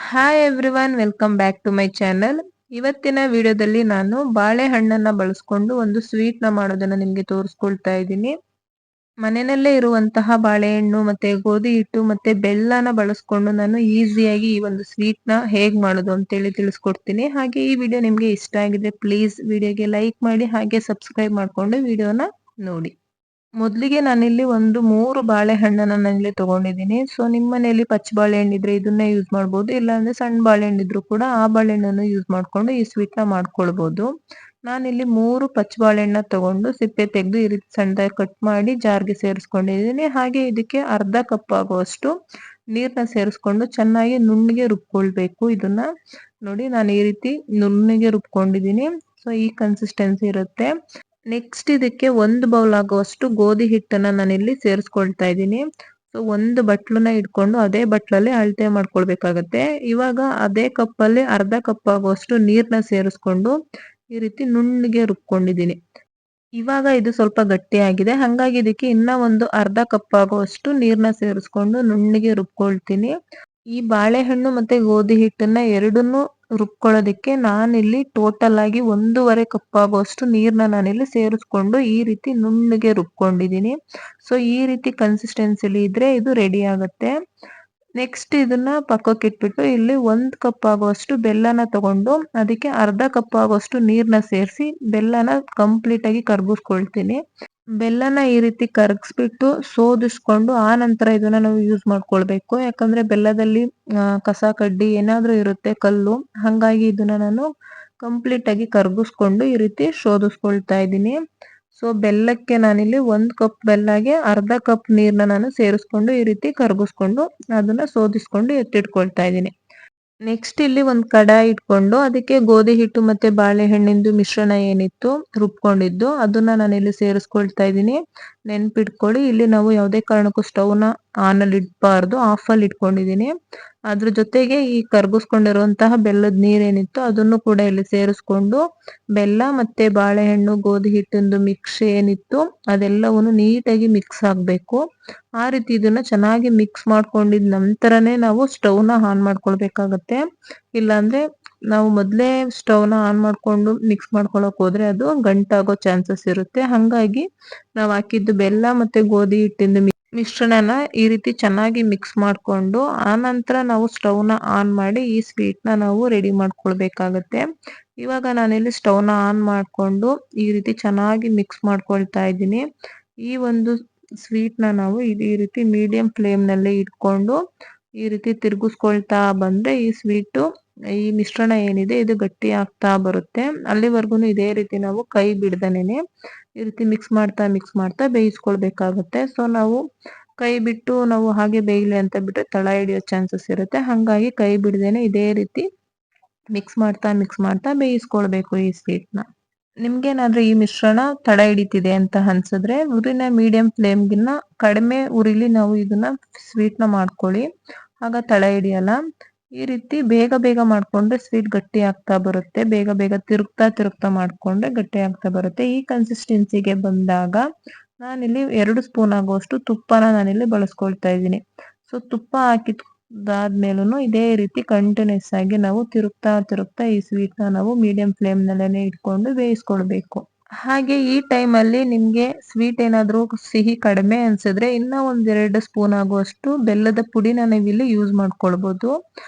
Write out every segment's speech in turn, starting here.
Hi everyone, welcome back to my channel. ಇವತ್ತಿನ ವಿಡಿಯೋದಲ್ಲಿ ನಾನು ಬಾಳೆಹಣ್ಣನ್ನ ಬಳಸ್ಕೊಂಡು ಒಂದು ಸ್ವೀಟ್ ನ ಮಾಡೋದನ್ನ ನಿಮ್ಗೆ ತೋರಿಸ್ಕೊಳ್ತಾ ಇದ್ದೀನಿ. ಮನೆಯಲ್ಲೇ ಇರುವಂತಹ ಬಾಳೆಹಣ್ಣು ಮತ್ತೆ ಗೋಧಿ ಹಿಟ್ಟು ಮತ್ತೆ ಬೆಲ್ಲನ ಬಳಸ್ಕೊಂಡು ನಾನು ಈಸಿಯಾಗಿ ಈ ಒಂದು ಸ್ವೀಟ್ ನ ಹೇಗ್ ಮಾಡೋದು ಅಂತೇಳಿ ತಿಳಿಸ್ಕೊಡ್ತೀನಿ. ಹಾಗೆ ಈ ವಿಡಿಯೋ ನಿಮ್ಗೆ ಇಷ್ಟ ಆಗಿದ್ರೆ ಪ್ಲೀಸ್ ವಿಡಿಯೋಗೆ ಲೈಕ್ ಮಾಡಿ ಹಾಗೆ ಸಬ್ಸ್ಕ್ರೈಬ್ ಮಾಡ್ಕೊಂಡು ವಿಡಿಯೋನ ನೋಡಿ. ಮೊದ್ಲಿಗೆ ನಾನಿಲ್ಲಿ ಒಂದು 3 ಬಾಳೆಹಣ್ಣನ್ನ ನಾನಿಲ್ಲಿ ತಗೊಂಡಿದ್ದೀನಿ. ಸೊ ನಿಮ್ ಮನೆಯಲ್ಲಿ ಪಚ್ಚ ಬಾಳೆಹಣ್ಣು ಇದ್ರೆ ಇದನ್ನೇ ಯೂಸ್ ಮಾಡ್ಬೋದು. ಇಲ್ಲಾಂದ್ರೆ ಸಣ್ಣ ಬಾಳೆಹಣ್ಣು ಇದ್ರು ಕೂಡ ಆ ಬಾಳೆಹಣ್ಣನ್ನು ಯೂಸ್ ಮಾಡ್ಕೊಂಡು ಈ ಸ್ವೀಟ್ ನ ಮಾಡ್ಕೊಳ್ಬಹುದು. ನಾನಿಲ್ಲಿ 3 ಪಚ್ಚ ಬಾಳೆಹಣ್ಣ ತಗೊಂಡು ಸಿಪ್ಪೆ ತೆಗೆದು ಈ ರೀತಿ ಸಣ್ಣದಾಗಿ ಕಟ್ ಮಾಡಿ ಜಾರ್ಗೆ ಸೇರಿಸ್ಕೊಂಡಿದ್ದೀನಿ. ಹಾಗೆ ಇದಕ್ಕೆ ಅರ್ಧ ಕಪ್ ಆಗುವಷ್ಟು ನೀರ್ನ ಸೇರಿಸ್ಕೊಂಡು ಚೆನ್ನಾಗಿ ನುಣ್ಣಗೆ ರುಬ್ಕೊಳ್ಬೇಕು. ಇದನ್ನ ನೋಡಿ, ನಾನು ಈ ರೀತಿ ನುಣ್ಣಗೆ ರುಬ್ಕೊಂಡಿದ್ದೀನಿ. ಸೊ ಈ ಕನ್ಸಿಸ್ಟೆನ್ಸಿ ಇರುತ್ತೆ. ನೆಕ್ಸ್ಟ್ ಇದಕ್ಕೆ 1 ಬೌಲ್ ಆಗುವಷ್ಟು ಗೋಧಿ ಹಿಟ್ಟನ್ನ ನಾನಿಲ್ಲಿ ಸೇರಿಸ್ಕೊಳ್ತಾ ಇದ್ದೀನಿ. ಸೊ ಒಂದು ಬಟ್ಲನ್ನ ಇಟ್ಕೊಂಡು ಅದೇ ಬಟ್ಲಲ್ಲಿ ಅಳತೆ ಮಾಡ್ಕೊಳ್ಬೇಕಾಗತ್ತೆ. ಇವಾಗ ಅದೇ ಕಪ್ಪಲ್ಲಿ ಅರ್ಧ ಕಪ್ ಆಗುವಷ್ಟು ನೀರ್ನ ಸೇರಿಸ್ಕೊಂಡು ಈ ರೀತಿ ನುಣ್ಣಗೆ ರುಬ್ಕೊಂಡಿದ್ದೀನಿ. ಇವಾಗ ಇದು ಸ್ವಲ್ಪ ಗಟ್ಟಿಯಾಗಿದೆ, ಹಾಗಾಗಿ ಇದಕ್ಕೆ ಇನ್ನ ಒಂದು ಅರ್ಧ ಕಪ್ ಆಗುವಷ್ಟು ನೀರ್ನ ಸೇರಿಸ್ಕೊಂಡು ನುಣ್ಣಗೆ ರುಬ್ಕೊಳ್ತೀನಿ. ಈ ಬಾಳೆಹಣ್ಣು ಮತ್ತೆ ಗೋಧಿ ಹಿಟ್ಟನ್ನ ಎರಡನ್ನೂ ರುಬ್ಕೊಳ್ಳೋದಕ್ಕೆ ನಾನಿಲ್ಲಿ ಟೋಟಲ್ ಆಗಿ 1.5 ಕಪ್ ಆಗುವಷ್ಟು ನೀರ್ನ ನಾನಿಲ್ಲಿ ಸೇರಿಸ್ಕೊಂಡು ಈ ರೀತಿ ನುಣ್ಣಗೆ ರುಬ್ಕೊಂಡಿದ್ದೀನಿ. ಸೊ ಈ ರೀತಿ ಕನ್ಸಿಸ್ಟೆನ್ಸಿಲಿ ಇದ್ರೆ ಇದು ರೆಡಿ ಆಗುತ್ತೆ. ನೆಕ್ಸ್ಟ್ ಇದನ್ನ ಪಕ್ಕಕ್ಕೆ ಇಟ್ಬಿಟ್ಟು ಇಲ್ಲಿ 1 ಕಪ್ ಆಗುವಷ್ಟು ಬೆಲ್ಲನ ತಗೊಂಡು ಅದಕ್ಕೆ ಅರ್ಧ ಕಪ್ ಆಗುವಷ್ಟು ನೀರ್ನ ಸೇರಿಸಿ ಬೆಲ್ಲನ ಕಂಪ್ಲೀಟ್ ಆಗಿ ಕರ್ಗಿಸ್ಕೊಳ್ತೀನಿ. ಬೆಲ್ಲನ ಈ ರೀತಿ ಕರಗಿಸ್ಬಿಟ್ಟು ಸೋದಿಸ್ಕೊಂಡು ಆ ನಂತರ ಇದನ್ನ ನಾವು ಯೂಸ್ ಮಾಡ್ಕೊಳ್ಬೇಕು. ಯಾಕಂದ್ರೆ ಬೆಲ್ಲದಲ್ಲಿ ಕಸ ಕಡ್ಡಿ ಏನಾದ್ರೂ ಇರುತ್ತೆ, ಕಲ್ಲು. ಹಂಗಾಗಿ ಇದನ್ನ ನಾನು ಕಂಪ್ಲೀಟ್ ಆಗಿ ಕರ್ಗಿಸ್ಕೊಂಡು ಈ ರೀತಿ ಶೋಧಿಸ್ಕೊಳ್ತಾ ಇದ್ದೀನಿ. ಸೊ ಬೆಲ್ಲಕ್ಕೆ ನಾನಿಲ್ಲಿ 1 ಕಪ್ ಬೆಲ್ಲಗೆ ಅರ್ಧ ಕಪ್ ನೀರ್ನ ನಾನು ಸೇರಿಸ್ಕೊಂಡು ಈ ರೀತಿ ಕರ್ಗಿಸ್ಕೊಂಡು ಅದನ್ನ ಸೋದಿಸ್ಕೊಂಡು ಎತ್ತಿಟ್ಕೊಳ್ತಾ ಇದ್ದೀನಿ. ನೆಕ್ಸ್ಟ್ ಇಲ್ಲಿ ಒಂದು ಕಡಾಯಿ ಇಟ್ಕೊಂಡು ಅದಕ್ಕೆ ಗೋಧಿ ಹಿಟ್ಟು ಮತ್ತೆ ಬಾಳೆಹಣ್ಣಿಂದು ಮಿಶ್ರಣ ಏನಿತ್ತು ರುಬ್ಕೊಂಡಿದ್ದು ಅದನ್ನ ನಾನಿಲ್ಲಿ ಸೇರಿಸ್ಕೊಳ್ತಾ ಇದ್ದೀನಿ. ನೆನ್ಪಿಟ್ಕೊಳ್ಳಿ, ಇಲ್ಲಿ ನಾವು ಯಾವುದೇ ಕಾರಣಕ್ಕೂ ಸ್ಟವ್ನ ಆನ್ ಅಲ್ಲಿ ಇಡಬಾರ್ದು, ಆಫ್ ಅಲ್ಲಿ ಇಟ್ಕೊಂಡಿದ್ದೀನಿ. ಅದ್ರ ಜೊತೆಗೆ ಈ ಕರ್ಗಿಸ್ಕೊಂಡಿರುವಂತಹ ಬೆಲ್ಲದ ನೀರೇನಿತ್ತು ಅದನ್ನು ಕೂಡ ಇಲ್ಲಿ ಸೇರಿಸ್ಕೊಂಡು ಬೆಲ್ಲ ಮತ್ತೆ ಬಾಳೆಹಣ್ಣು ಗೋಧಿ ಹಿಟ್ಟಿಂದು ಮಿಕ್ಸ್ ಏನಿತ್ತು ಅದೆಲ್ಲವನ್ನು ನೀಟಾಗಿ ಮಿಕ್ಸ್ ಆಗ್ಬೇಕು. ಆ ರೀತಿ ಇದನ್ನ ಚೆನ್ನಾಗಿ ಮಿಕ್ಸ್ ಮಾಡ್ಕೊಂಡಿದ ನಂತರನೇ ನಾವು ಸ್ಟವ್ನ ಆನ್ ಮಾಡ್ಕೊಳ್ಬೇಕಾಗತ್ತೆ. ಇಲ್ಲಾಂದ್ರೆ ನಾವು ಮೊದ್ಲೇ ಸ್ಟವ್ನ ಆನ್ ಮಾಡ್ಕೊಂಡು ಮಿಕ್ಸ್ ಮಾಡ್ಕೊಳಕ್ ಹೋದ್ರೆ ಅದು ಗಂಟಾಗೋ ಚಾನ್ಸಸ್ ಇರುತ್ತೆ. ಹಂಗಾಗಿ ನಾವು ಹಾಕಿದ್ದು ಬೆಲ್ಲ ಮತ್ತೆ ಗೋಧಿ ಹಿಟ್ಟಿಂದು ಮಿಶ್ರಣನ ಈ ರೀತಿ ಚೆನ್ನಾಗಿ ಮಿಕ್ಸ್ ಮಾಡ್ಕೊಂಡು ಆ ನಂತರ ನಾವು ಸ್ಟವ್ನ ಆನ್ ಮಾಡಿ ಈ ಸ್ವೀಟ್ ನ ನಾವು ರೆಡಿ ಮಾಡ್ಕೊಳ್ಬೇಕಾಗತ್ತೆ. ಇವಾಗ ನಾನಿಲ್ಲಿ ಸ್ಟವ್ನ ಆನ್ ಮಾಡ್ಕೊಂಡು ಈ ರೀತಿ ಚೆನ್ನಾಗಿ ಮಿಕ್ಸ್ ಮಾಡ್ಕೊಳ್ತಾ ಇದ್ದೀನಿ. ಈ ಒಂದು ಸ್ವೀಟ್ ನ ನಾವು ಈ ರೀತಿ ಮೀಡಿಯಂ ಫ್ಲೇಮ್ ನಲ್ಲಿ ಇಟ್ಕೊಂಡು ಈ ರೀತಿ ತಿರುಗಿಸ್ಕೊಳ್ತಾ ಬಂದ್ರೆ ಈ ಸ್ವೀಟು ಈ ಮಿಶ್ರಣ ಏನಿದೆ ಇದು ಗಟ್ಟಿ ಆಗ್ತಾ ಬರುತ್ತೆ. ಅಲ್ಲಿವರೆಗೂ ಇದೇ ರೀತಿ ನಾವು ಕೈ ಬಿಡ್ದನೇನೆ ಈ ರೀತಿ ಮಿಕ್ಸ್ ಮಾಡ್ತಾ ಬೇಯಿಸ್ಕೊಳ್ಬೇಕಾಗುತ್ತೆ. ಸೊ ನಾವು ಕೈ ಬಿಟ್ಟು ನಾವು ಹಾಗೆ ಬೇಯಲಿ ಅಂತ ಬಿಟ್ರೆ ತಳ ಹಿಡಿಯೋ ಚಾನ್ಸಸ್ ಇರುತ್ತೆ. ಹಂಗಾಗಿ ಕೈ ಬಿಡ್ದೇನೆ ಇದೇ ರೀತಿ ಮಿಕ್ಸ್ ಮಾಡ್ತಾ ಬೇಯಿಸ್ಕೊಳ್ಬೇಕು ಈ ಸ್ವೀಟ್ ನ. ನಿಮ್ಗೇನಾದ್ರೂ ಈ ಮಿಶ್ರಣ ತಡ ಹಿಡಿತಿದೆ ಅಂತ ಅನ್ಸಿದ್ರೆ ಉರಿನ ಮೀಡಿಯಂ ಫ್ಲೇಮ್ಗಿನ್ನ ಕಡಿಮೆ ಉರಿಲಿ ನಾವು ಇದನ್ನ ಸ್ವೀಟ್ ನ ಮಾಡ್ಕೊಳ್ಳಿ, ಆಗ ತಳ ಹಿಡಿಯಲ್ಲ. ಈ ರೀತಿ ಬೇಗ ಬೇಗ ಮಾಡ್ಕೊಂಡ್ರೆ ಸ್ವೀಟ್ ಗಟ್ಟಿ ಆಗ್ತಾ ಬರುತ್ತೆ. ಬೇಗ ಬೇಗ ತಿರುಗ್ತಾ ಮಾಡ್ಕೊಂಡ್ರೆ ಗಟ್ಟಿ ಆಗ್ತಾ ಬರುತ್ತೆ. ಈ ಕನ್ಸಿಸ್ಟೆನ್ಸಿಗೆ ಬಂದಾಗ ನಾನಿಲ್ಲಿ 2 ಸ್ಪೂನ್ ಆಗುವಷ್ಟು ತುಪ್ಪನ ನಾನಿಲ್ಲಿ ಬಳಸ್ಕೊಳ್ತಾ ಇದ್ದೀನಿ. ಸೊ ತುಪ್ಪ ಹಾಕಿದಾದ್ಮೇಲೂ ಇದೇ ರೀತಿ ಕಂಟಿನ್ಯೂಸ್ ಆಗಿ ನಾವು ತಿರುಗ್ತಾ ಈ ಸ್ವೀಟ್ ನ ನಾವು ಮೀಡಿಯಂ ಫ್ಲೇಮ್ ನಲ್ಲೇನೆ ಇಟ್ಕೊಂಡು ಬೇಯಿಸ್ಕೊಳ್ಬೇಕು. ಹಾಗೆ ಈ ಟೈಮ್ ಅಲ್ಲಿ ನಿಮ್ಗೆ ಸ್ವೀಟ್ ಏನಾದ್ರೂ ಸಿಹಿ ಕಡಿಮೆ ಅನ್ಸಿದ್ರೆ ಇನ್ನ 1-2 ಸ್ಪೂನ್ ಆಗುವಷ್ಟು ಬೆಲ್ಲದ ಪುಡಿನ ನಾವಿಲ್ಲಿ ಯೂಸ್ ಮಾಡ್ಕೊಳ್ಬಹುದು.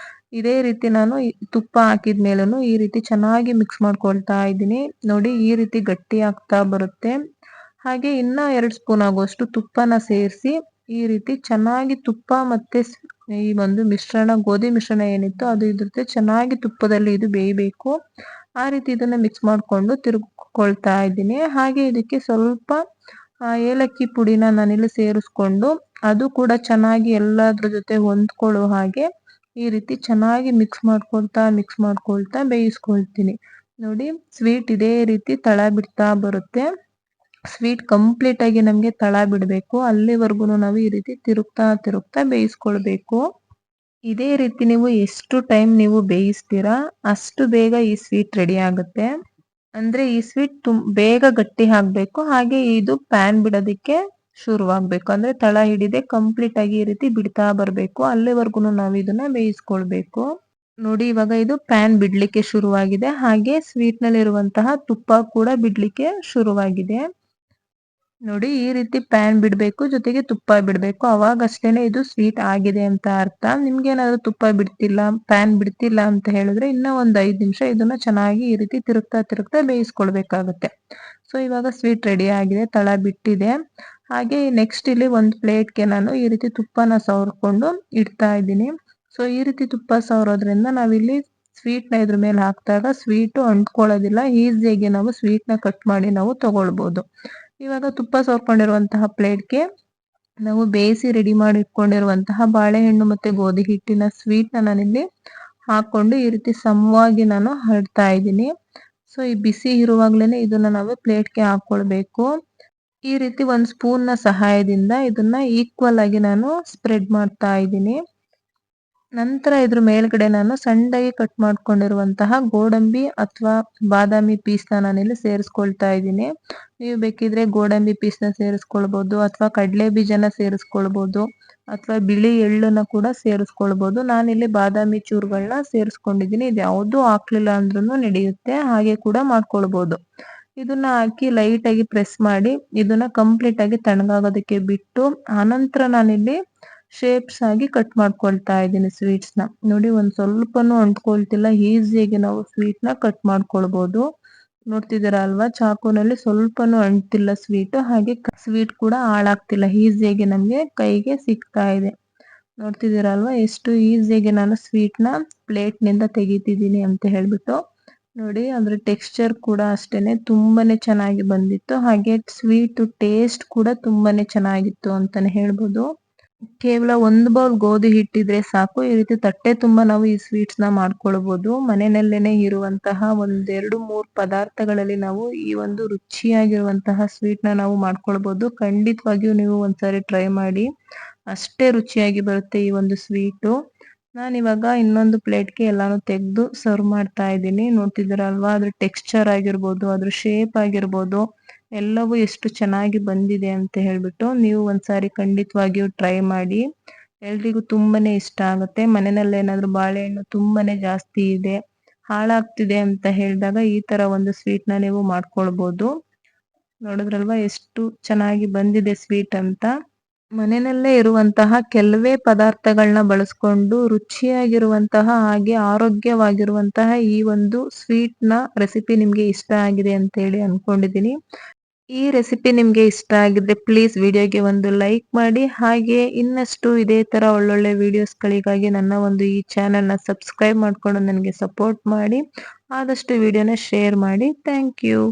ಇದೇ ರೀತಿ ನಾನು ತುಪ್ಪ ಹಾಕಿದ್ಮೇಲೂ ಈ ರೀತಿ ಚೆನ್ನಾಗಿ ಮಿಕ್ಸ್ ಮಾಡ್ಕೊಳ್ತಾ ಇದ್ದೀನಿ. ನೋಡಿ, ಈ ರೀತಿ ಗಟ್ಟಿ ಆಗ್ತಾ ಬರುತ್ತೆ. ಹಾಗೆ ಇನ್ನ 2 ಸ್ಪೂನ್ ಆಗುವಷ್ಟು ತುಪ್ಪನ ಸೇರಿಸಿ ಈ ರೀತಿ ಚೆನ್ನಾಗಿ ತುಪ್ಪ ಮತ್ತೆ ಈ ಒಂದು ಮಿಶ್ರಣ ಗೋಧಿ ಮಿಶ್ರಣ ಏನಿತ್ತು ಅದು ಇದ್ರ ಜೊತೆ ಚೆನ್ನಾಗಿ ತುಪ್ಪದಲ್ಲಿ ಇದು ಬೇಯಬೇಕು. ಆ ರೀತಿ ಇದನ್ನ ಮಿಕ್ಸ್ ಮಾಡ್ಕೊಂಡು ತಿರುಗಿಕೊಳ್ತಾ ಇದ್ದೀನಿ. ಹಾಗೆ ಇದಕ್ಕೆ ಸ್ವಲ್ಪ ಏಲಕ್ಕಿ ಪುಡಿನ ನಾನಿಲ್ಲಿ ಸೇರಿಸ್ಕೊಂಡು ಅದು ಕೂಡ ಚೆನ್ನಾಗಿ ಎಲ್ಲದ್ರ ಜೊತೆ ಹೊಂದ್ಕೊಳ್ಳೋ ಹಾಗೆ ಈ ರೀತಿ ಚೆನ್ನಾಗಿ ಮಿಕ್ಸ್ ಮಾಡ್ಕೊಳ್ತಾ ಬೇಯಿಸ್ಕೊಳ್ತೀನಿ. ನೋಡಿ, ಸ್ವೀಟ್ ಇದೇ ರೀತಿ ತಳ ಬಿಡ್ತಾ ಬರುತ್ತೆ. ಸ್ವೀಟ್ ಕಂಪ್ಲೀಟ್ ಆಗಿ ನಮ್ಗೆ ತಳ ಬಿಡ್ಬೇಕು, ಅಲ್ಲಿವರೆಗೂ ನಾವು ಈ ರೀತಿ ತಿರುಗ್ತಾ ಬೇಯಿಸ್ಕೊಳ್ಬೇಕು. ಇದೇ ರೀತಿ ನೀವು ಎಷ್ಟು ಟೈಮ್ ನೀವು ಬೇಯಿಸ್ತೀರಾ ಅಷ್ಟು ಬೇಗ ಈ ಸ್ವೀಟ್ ರೆಡಿ ಆಗುತ್ತೆ. ಅಂದ್ರೆ ಈ ಸ್ವೀಟ್ ಬೇಗ ಗಟ್ಟಿ ಆಗ್ಬೇಕು, ಹಾಗೆ ಇದು ಪ್ಯಾನ್ ಬಿಡೋದಿಕ್ಕೆ ಶುರುವಾಗ್ಬೇಕು. ಅಂದ್ರೆ ತಳ ಹಿಡಿದೆ ಕಂಪ್ಲೀಟ್ ಆಗಿ ಈ ರೀತಿ ಬಿಡ್ತಾ ಬರ್ಬೇಕು, ಅಲ್ಲಿವರೆಗೂ ನಾವು ಇದನ್ನ ಬೇಯಿಸ್ಕೊಳ್ಬೇಕು. ನೋಡಿ ಇವಾಗ ಇದು ಪ್ಯಾನ್ ಬಿಡ್ಲಿಕ್ಕೆ ಶುರುವಾಗಿದೆ, ಹಾಗೆ ಸ್ವೀಟ್ ನಲ್ಲಿ ಇರುವಂತಹ ತುಪ್ಪ ಕೂಡ ಬಿಡ್ಲಿಕ್ಕೆ ಶುರುವಾಗಿದೆ. ನೋಡಿ ಈ ರೀತಿ ಪ್ಯಾನ್ ಬಿಡ್ಬೇಕು, ಜೊತೆಗೆ ತುಪ್ಪ ಬಿಡ್ಬೇಕು, ಅವಾಗಷ್ಟೇನೆ ಇದು ಸ್ವೀಟ್ ಆಗಿದೆ ಅಂತ ಅರ್ಥ. ನಿಮ್ಗೆ ಏನಾದ್ರು ತುಪ್ಪ ಬಿಡ್ತಿಲ್ಲ, ಪ್ಯಾನ್ ಬಿಡ್ತಿಲ್ಲ ಅಂತ ಹೇಳಿದ್ರೆ ಇನ್ನ ಒಂದ್ 5 ನಿಮಿಷ ಇದನ್ನ ಚೆನ್ನಾಗಿ ಈ ರೀತಿ ತಿರುಗ್ತಾ ತಿರುಗ್ತಾ ಬೇಯಿಸ್ಕೊಳ್ಬೇಕಾಗುತ್ತೆ. ಸೊ ಇವಾಗ ಸ್ವೀಟ್ ರೆಡಿ ಆಗಿದೆ, ತಳ ಬಿಟ್ಟಿದೆ. ಹಾಗೆ ನೆಕ್ಸ್ಟ್ ಇಲ್ಲಿ ಒಂದು ಪ್ಲೇಟ್ಗೆ ನಾನು ಈ ರೀತಿ ತುಪ್ಪನ ಸವರ್ಕೊಂಡು ಇಡ್ತಾ ಇದ್ದೀನಿ. ಸೊ ಈ ರೀತಿ ತುಪ್ಪ ಸವರೋದ್ರಿಂದ ನಾವಿಲ್ಲಿ ಸ್ವೀಟ್ ನ ಇದ್ರ ಮೇಲೆ ಹಾಕಿದಾಗ ಸ್ವೀಟ್ ಅಂಟ್ಕೊಳ್ಳೋದಿಲ್ಲ, ಈಸಿಯಾಗಿ ನಾವು ಸ್ವೀಟ್ ನ ಕಟ್ ಮಾಡಿ ನಾವು ತಗೊಳ್ಬಹುದು. ಇವಾಗ ತುಪ್ಪ ಸವರ್ಕೊಂಡಿರುವಂತಹ ಪ್ಲೇಟ್ಗೆ ನಾವು ಬೇಯಿಸಿ ರೆಡಿ ಮಾಡಿ ಇಟ್ಕೊಂಡಿರುವಂತಹ ಬಾಳೆಹಣ್ಣು ಮತ್ತೆ ಗೋಧಿ ಹಿಟ್ಟಿನ ಸ್ವೀಟ್ ನ ನಾನಿಲ್ಲಿ ಹಾಕೊಂಡು ಈ ರೀತಿ ಸಮವಾಗಿ ನಾನು ಹರಡ್ತಾ ಇದ್ದೀನಿ. ಸೊ ಈ ಬಿಸಿ ಇರುವಾಗ್ಲೇನೆ ಇದನ್ನ ನಾವು ಪ್ಲೇಟ್ಗೆ ಹಾಕೊಳ್ಬೇಕು. ಈ ರೀತಿ ಒಂದು ಸ್ಪೂನ್ ನ ಸಹಾಯದಿಂದ ಇದನ್ನ ಈಕ್ವಲ್ ಆಗಿ ನಾನು ಸ್ಪ್ರೆಡ್ ಮಾಡ್ತಾ ಇದ್ದೀನಿ. ನಂತರ ಇದ್ರ ಮೇಲ್ಗಡೆ ನಾನು ಸಣ್ಣದಾಗಿ ಕಟ್ ಮಾಡ್ಕೊಂಡಿರುವಂತಹ ಗೋಡಂಬಿ ಅಥವಾ ಬಾದಾಮಿ ಪೀಸ್ ನ ನಾನಿಲ್ಲಿ ಸೇರಿಸ್ಕೊಳ್ತಾ ಇದ್ದೀನಿ. ನೀವು ಬೇಕಿದ್ರೆ ಗೋಡಂಬಿ ಪೀಸ್ ನ ಸೇರಿಸ್ಕೊಳ್ಬಹುದು, ಅಥವಾ ಕಡಲೆ ಬೀಜನ ಸೇರಿಸ್ಕೊಳ್ಬಹುದು, ಅಥವಾ ಬಿಳಿ ಎಳ್ಳನ್ನ ಕೂಡ ಸೇರಿಸ್ಕೊಳ್ಬಹುದು. ನಾನಿಲ್ಲಿ ಬಾದಾಮಿ ಚೂರುಗಳನ್ನ ಸೇರಿಸ್ಕೊಂಡಿದ್ದೀನಿ. ಇದು ಯಾವ್ದು ಹಾಕ್ಲಿಲ್ಲ ಅಂದ್ರೂ ನಡೆಯುತ್ತೆ, ಹಾಗೆ ಕೂಡ ಮಾಡ್ಕೊಳ್ಬಹುದು. ಇದನ್ನ ಹಾಕಿ ಲೈಟ್ ಆಗಿ ಪ್ರೆಸ್ ಮಾಡಿ ಇದನ್ನ ಕಂಪ್ಲೀಟ್ ಆಗಿ ತಣ್ಣಗಾಗೋದಕ್ಕೆ ಬಿಟ್ಟು ಆನಂತರ ನಾನಿಲ್ಲಿ ಶೇಪ್ಸ್ ಆಗಿ ಕಟ್ ಮಾಡ್ಕೊಳ್ತಾ ಇದ್ದೀನಿ ಸ್ವೀಟ್ಸ್ ನ. ನೋಡಿ ಒಂದ್ ಸ್ವಲ್ಪನೂ ಅಂಟ್ಕೊಳ್ತಿಲ್ಲ, ಈಸಿಯಾಗಿ ನಾವು ಸ್ವೀಟ್ ನ ಕಟ್ ಮಾಡ್ಕೊಳ್ಬಹುದು. ನೋಡ್ತಿದ್ದೀರಾ ಅಲ್ವಾ, ಚಾಕುನಲ್ಲಿ ಸ್ವಲ್ಪನೂ ಅಂಟಿಲ್ಲ ಸ್ವೀಟ್, ಹಾಗೆ ಸ್ವೀಟ್ ಕೂಡ ಹಾಳಾಗ್ತಿಲ್ಲ, ಈಸಿಯಾಗಿ ನಮ್ಗೆ ಕೈಗೆ ಸಿಗ್ತಾ ಇದೆ. ನೋಡ್ತಿದ್ದೀರಾ ಅಲ್ವಾ ಎಷ್ಟು ಈಸಿಯಾಗಿ ನಾನು ಸ್ವೀಟ್ ನ ಪ್ಲೇಟ್ ನಿಂದ ತೆಗಿತಿದ್ದೀನಿ ಅಂತ ಹೇಳ್ಬಿಟ್ಟು. ನೋಡಿ ಅದ್ರ ಟೆಕ್ಸ್ಚರ್ ಕೂಡ ಅಷ್ಟೇನೆ ತುಂಬಾನೇ ಚೆನ್ನಾಗಿ ಬಂದಿತ್ತು, ಹಾಗೆ ಸ್ವೀಟ್ ಟೇಸ್ಟ್ ಕೂಡ ತುಂಬಾನೇ ಚೆನ್ನಾಗಿತ್ತು ಅಂತಾನೆ ಹೇಳ್ಬೋದು. ಕೇವಲ 1 ಬೌಲ್ ಗೋಧಿ ಹಿಟ್ಟಿದ್ರೆ ಸಾಕು, ಈ ರೀತಿ ತಟ್ಟೆ ತುಂಬಾ ನಾವು ಈ ಸ್ವೀಟ್ಸ್ ನ ಮಾಡ್ಕೊಳ್ಬಹುದು. ಮನೆಯಲ್ಲೇನೆ ಇರುವಂತಹ 1, 2, 3 ಪದಾರ್ಥಗಳಲ್ಲಿ ನಾವು ಈ ಒಂದು ರುಚಿಯಾಗಿರುವಂತಹ ಸ್ವೀಟ್ ನ ನಾವು ಮಾಡ್ಕೊಳ್ಬಹುದು. ಖಂಡಿತವಾಗಿಯೂ ನೀವು ಒಂದ್ಸರಿ ಟ್ರೈ ಮಾಡಿ, ಅಷ್ಟೇ ರುಚಿಯಾಗಿ ಬರುತ್ತೆ ಈ ಒಂದು ಸ್ವೀಟು. ನಾನಿವಾಗ ಇನ್ನೊಂದು ಪ್ಲೇಟ್ಗೆ ಎಲ್ಲಾನು ತೆಗೆದು ಸರ್ವ್ ಮಾಡ್ತಾ ಇದ್ದೀನಿ. ನೋಡ್ತಿದ್ದೀರಾ ಅಲ್ವಾ, ಅದ್ರ ಟೆಕ್ಸ್ಚರ್ ಆಗಿರ್ಬೋದು, ಅದ್ರ ಶೇಪ್ ಆಗಿರ್ಬೋದು, ಎಲ್ಲವೂ ಎಷ್ಟು ಚೆನ್ನಾಗಿ ಬಂದಿದೆ ಅಂತ ಹೇಳ್ಬಿಟ್ಟು. ನೀವು ಒಂದ್ಸಾರಿ ಖಂಡಿತವಾಗಿಯೂ ಟ್ರೈ ಮಾಡಿ, ಎಲ್ರಿಗೂ ತುಂಬಾನೇ ಇಷ್ಟ ಆಗುತ್ತೆ. ಮನೆಯಲ್ಲಿ ಏನಾದ್ರು ಬಾಳೆಹಣ್ಣು ತುಂಬಾನೇ ಜಾಸ್ತಿ ಇದೆ, ಹಾಳಾಗ್ತಿದೆ ಅಂತ ಹೇಳಿದಾಗ ಈ ತರ ಒಂದು ಸ್ವೀಟ್ ನ ನೀವು ಮಾಡ್ಕೊಳ್ಬಹುದು. ನೋಡಿದ್ರಲ್ವಾ ಎಷ್ಟು ಚೆನ್ನಾಗಿ ಬಂದಿದೆ ಸ್ವೀಟ್ ಅಂತ. ಮನೆಯಲ್ಲೇ ಇರುವಂತಹ ಕೆಲವೇ ಪದಾರ್ಥಗಳನ್ನ ಬಳಸ್ಕೊಂಡು ರುಚಿಯಾಗಿರುವಂತಹ ಹಾಗೆ ಆರೋಗ್ಯವಾಗಿರುವಂತಹ ಈ ಒಂದು ಸ್ವೀಟ್ ನ ರೆಸಿಪಿ ನಿಮ್ಗೆ ಇಷ್ಟ ಆಗಿದೆ ಅಂತ ಹೇಳಿ ಅನ್ಕೊಂಡಿದ್ದೀನಿ. ಈ ರೆಸಿಪಿ ನಿಮ್ಗೆ ಇಷ್ಟ ಆಗಿದ್ರೆ ಪ್ಲೀಸ್ ವಿಡಿಯೋಗೆ ಒಂದು ಲೈಕ್ ಮಾಡಿ, ಹಾಗೆ ಇನ್ನಷ್ಟು ಇದೇ ತರ ಒಳ್ಳೊಳ್ಳೆ ವಿಡಿಯೋಸ್ಗಳಿಗಾಗಿ ನನ್ನ ಒಂದು ಈ ಚಾನೆಲ್ ನ ಸಬ್ಸ್ಕ್ರೈಬ್ ಮಾಡ್ಕೊಂಡು ನನಗೆ ಸಪೋರ್ಟ್ ಮಾಡಿ, ಆದಷ್ಟು ವಿಡಿಯೋನ ಶೇರ್ ಮಾಡಿ. Thank you.